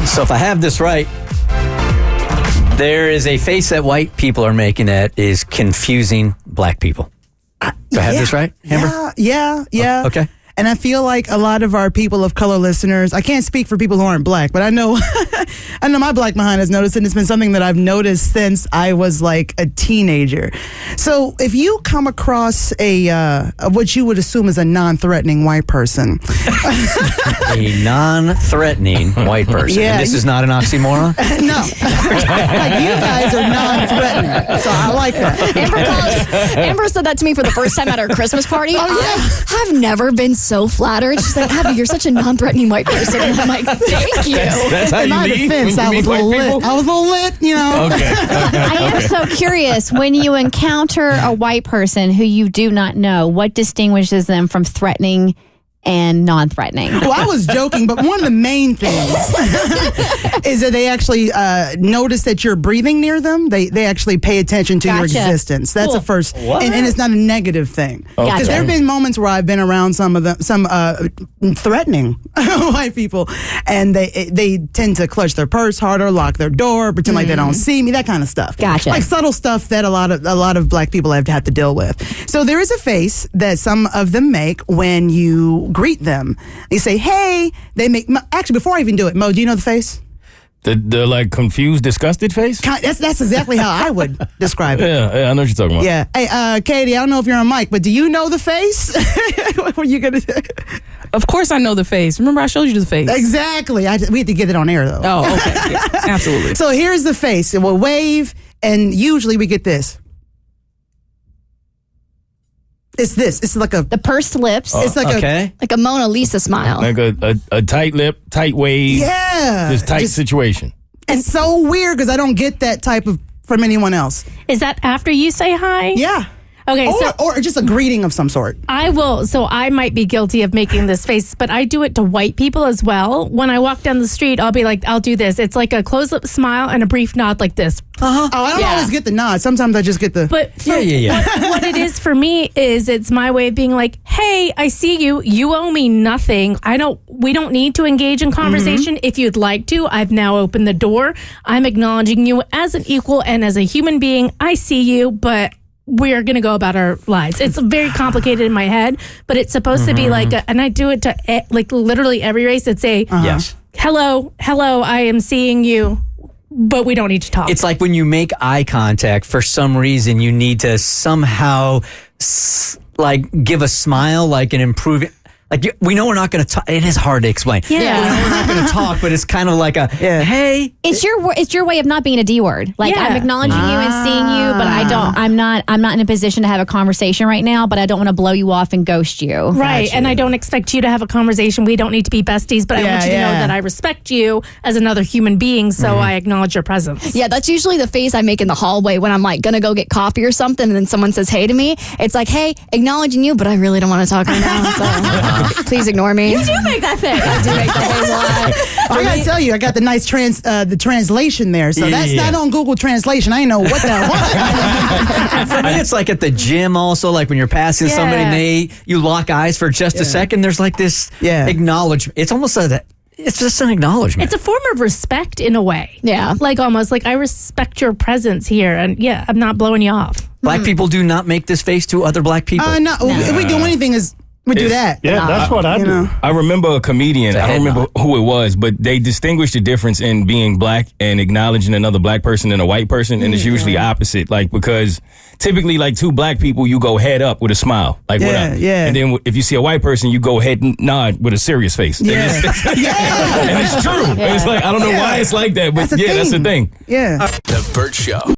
So if I have this right, there is a face that white people are making that is confusing black people. Do I have this right, Amber? Yeah. Oh, okay. And I feel like a lot of our people of color listeners, I can't speak for people who aren't black, but I know I know my black behind has noticed, and it's been something that I've noticed since I was like a teenager. So if you come across what you would assume is a non-threatening white person. A non-threatening white person. Yeah. And this is not an oxymoron? No. Like, you guys are non-threatening. So I like that. Amber said that to me for the first time at our Christmas party. Oh, yeah. I've never been so flattered. She's like, Abby, you're such a non-threatening white person. And I'm like, thank you. That's how In you my lead defense, when I you was meet a little white lit. people? I was a little lit, you know. Okay. I am so curious, when you encounter a white person who you do not know, what distinguishes them from threatening and non-threatening? Well, I was joking, but one of the main things is that they actually notice that you're breathing near them. They actually pay attention to your Gotcha. existence. That's Cool. a first, What? and it's not a negative thing. Okay. Because there have been moments where I've been around some threatening white people, and they tend to clutch their purse harder, lock their door, pretend like they don't see me, that kind of stuff. Gotcha. Like subtle stuff that a lot of black people have to deal with. So there is a face that some of them make when you greet them. You say, "Hey." They make. Actually, before I even do it, Mo, do you know the face? The like confused, disgusted face? That's exactly how I would describe it. Yeah, I know what you're talking about. Yeah. Hey, Katie, I don't know if you're on mic, but do you know the face? What were you gonna say? Of course I know the face. Remember I showed you the face. Exactly. We had to get it on air though. Oh, okay. Yeah, absolutely. So here's the face. It will wave, and usually we get this. It's this. It's like The pursed lips, It's like Like a Mona Lisa smile. Like a tight lip, tight wave, just tight situation. It's so weird because I don't get that type of from anyone else. Is that after you say hi? Yeah. Okay, so Or just a greeting of some sort. I will. So I might be guilty of making this face, but I do it to white people as well. When I walk down the street, I'll be like, I'll do this. It's like a close-up smile and a brief nod like this. Oh, I don't always get the nod. Sometimes I just get the. But for Yeah. what it is for me is it's my way of being like, hey, I see you. You owe me nothing. We don't need to engage in conversation. If you'd like to, I've now opened the door. I'm acknowledging you as an equal and as a human being. I see you, but we're going to go about our lives. It's very complicated in my head, but it's supposed to be like, and I do it to like literally every race. It's a, Yes. hello, I am seeing you, but we don't need to talk. It's like when you make eye contact, for some reason, you need to somehow give a smile, like an improving. Like, we know we're not going to talk. It is hard to explain. Yeah. We know we're not going to talk, but it's kind of like a, hey. it's your way of not being a D word. Like, Yeah. I'm acknowledging you and seeing you, but I'm not in a position to have a conversation right now, but I don't want to blow you off and ghost you. Right, and I don't expect you to have a conversation. We don't need to be besties, but I want you to know that I respect you as another human being, so I acknowledge your presence. Yeah, that's usually the face I make in the hallway when I'm like gonna go get coffee or something, and then someone says hey to me. It's like, hey, acknowledging you, but I really don't want to talk right now, so please ignore me. You do make that face. I do make that face a lot. I gotta tell you, I got the nice the translation there. So that's not on Google Translation. I didn't know what that was. For me, it's like at the gym also, like when you're passing somebody and you lock eyes for just a second, there's like this acknowledgement. It's almost like it's just an acknowledgement. It's a form of respect in a way. Yeah. Like almost like I respect your presence here, and I'm not blowing you off. Black people do not make this face to other black people. No. If we do anything, we do that. Yeah, that's what I do. know. I remember a comedian. I don't remember who it was, but they distinguish the difference in being black and acknowledging another black person and a white person, and it's usually opposite. Like, because typically, like two black people, you go head up with a smile, like what up? And then if you see a white person, you go head nod with a serious face. Yeah. And it's true. It's like, I don't know why it's like that, but that's the thing. Yeah. The Bert Show.